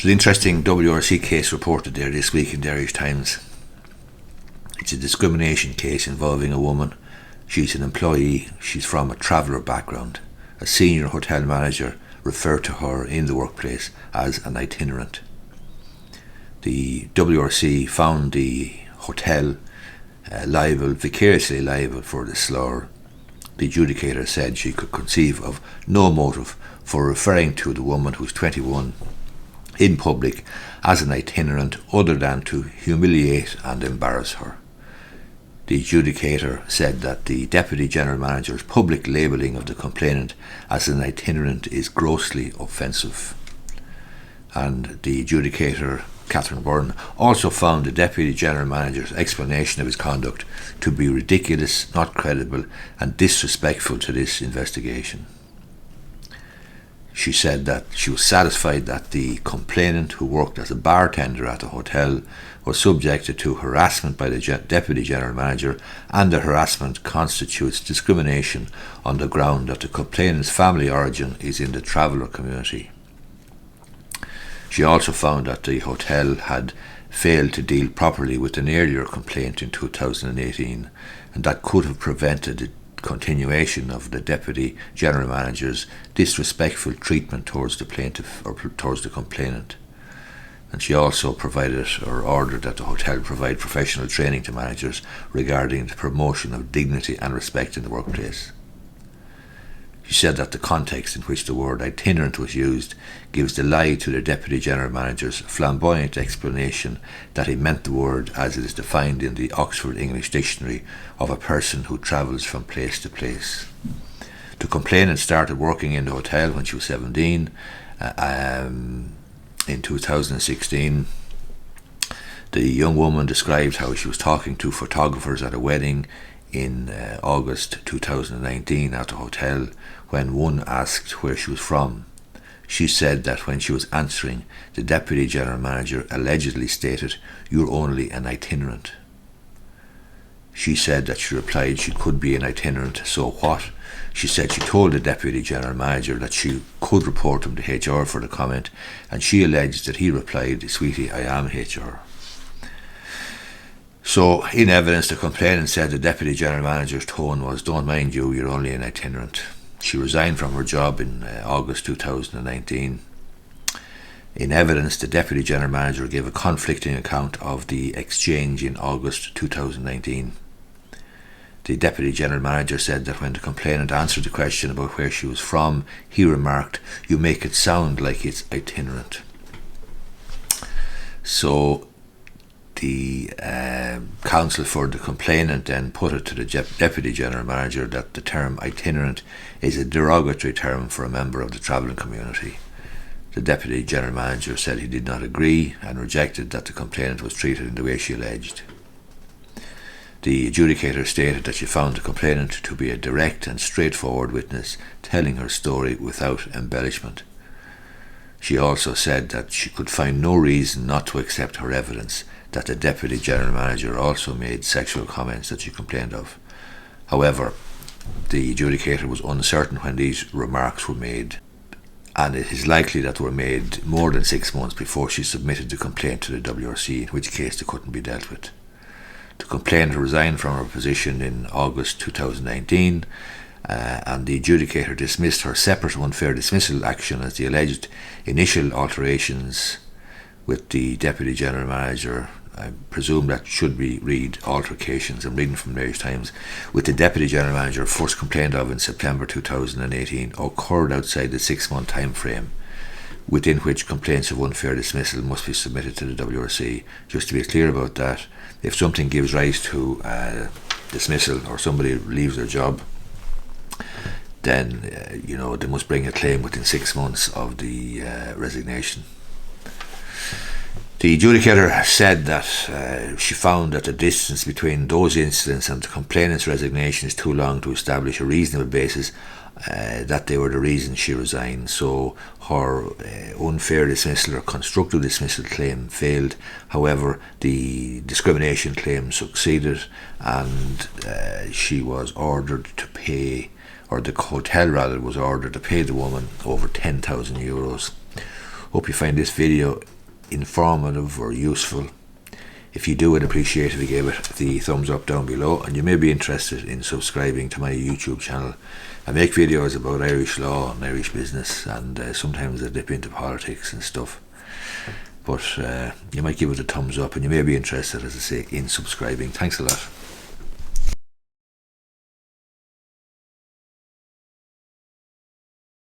There's an interesting WRC case reported there this week in the Irish Times. It's a discrimination case involving a woman. She's an employee. She's from a traveller background. A senior hotel manager referred to her in the workplace as an itinerant. The WRC found the hotel vicariously liable for the slur. The adjudicator said she could conceive of no motive for referring to the woman, who's 21, in public as an itinerant other than to humiliate and embarrass her. The adjudicator said that the Deputy General Manager's public labelling of the complainant as an itinerant is grossly offensive. And the adjudicator, Catherine Byrne, also found the Deputy General Manager's explanation of his conduct to be ridiculous, not credible, and disrespectful to this investigation. She said that she was satisfied that the complainant, who worked as a bartender at the hotel, was subjected to harassment by the Deputy General Manager, and the harassment constitutes discrimination on the ground that the complainant's family origin is in the traveller community. She also found that the hotel had failed to deal properly with an earlier complaint in 2018, and that could have prevented the continuation of the Deputy General Manager's disrespectful treatment towards the plaintiff or towards the complainant. And she also provided or ordered that the hotel provide professional training to managers regarding the promotion of dignity and respect in the workplace. She said that the context in which the word itinerant was used gives the lie to the Deputy General Manager's flamboyant explanation that he meant the word as it is defined in the Oxford English Dictionary of a person who travels from place to place. The complainant started working in the hotel when she was 17. In 2016, the young woman described how she was talking to photographers at a wedding in August 2019 at the hotel when one asked where she was from. She said that when she was answering, the Deputy General Manager allegedly stated, "You're only an itinerant." She said that she replied she could be an itinerant, so what? She said she told the Deputy General Manager that she could report him to HR for the comment, and she alleged that he replied, "Sweetie, I am HR." So, in evidence, the complainant said the Deputy General Manager's tone was, "Don't mind you, you're only an itinerant." She resigned from her job in August 2019. In evidence, the Deputy General Manager gave a conflicting account of the exchange in August 2019. The Deputy General Manager said that when the complainant answered the question about where she was from, he remarked, "You make it sound like it's itinerant." So the counsel for the complainant then put it to the Deputy General Manager that the term itinerant is a derogatory term for a member of the travelling community. The Deputy General Manager said he did not agree and rejected that the complainant was treated in the way she alleged. The adjudicator stated that she found the complainant to be a direct and straightforward witness, telling her story without embellishment. She also said that she could find no reason not to accept her evidence that the Deputy General Manager also made sexual comments that she complained of. However, the adjudicator was uncertain when these remarks were made, and it is likely that they were made more than 6 months before she submitted the complaint to the WRC, in which case they couldn't be dealt with. The complainant resigned from her position in August 2019, and the adjudicator dismissed her separate unfair dismissal action as the alleged initial alterations with the Deputy General Manager. I presume that should be read altercations. I'm reading from the Irish Times. With the Deputy General Manager first complained of in September 2018 occurred outside the 6-month time frame within which complaints of unfair dismissal must be submitted to the WRC. Just to be clear about that, if something gives rise to dismissal or somebody leaves their job, then they must bring a claim within 6 months of the resignation. The adjudicator said that she found that the distance between those incidents and the complainant's resignation is too long to establish a reasonable basis that they were the reason she resigned. So her unfair dismissal or constructive dismissal claim failed. However, the discrimination claim succeeded, and she was ordered to pay, or the hotel rather was ordered to pay the woman over €10,000. Hope you find this video informative or useful. If you do, I'd appreciate if you gave it the thumbs up down below, and you may be interested in subscribing to my YouTube channel. I make videos about Irish law and Irish business, and sometimes I dip into politics and stuff. But you might give it a thumbs up, and you may be interested, as I say, in subscribing. Thanks a lot.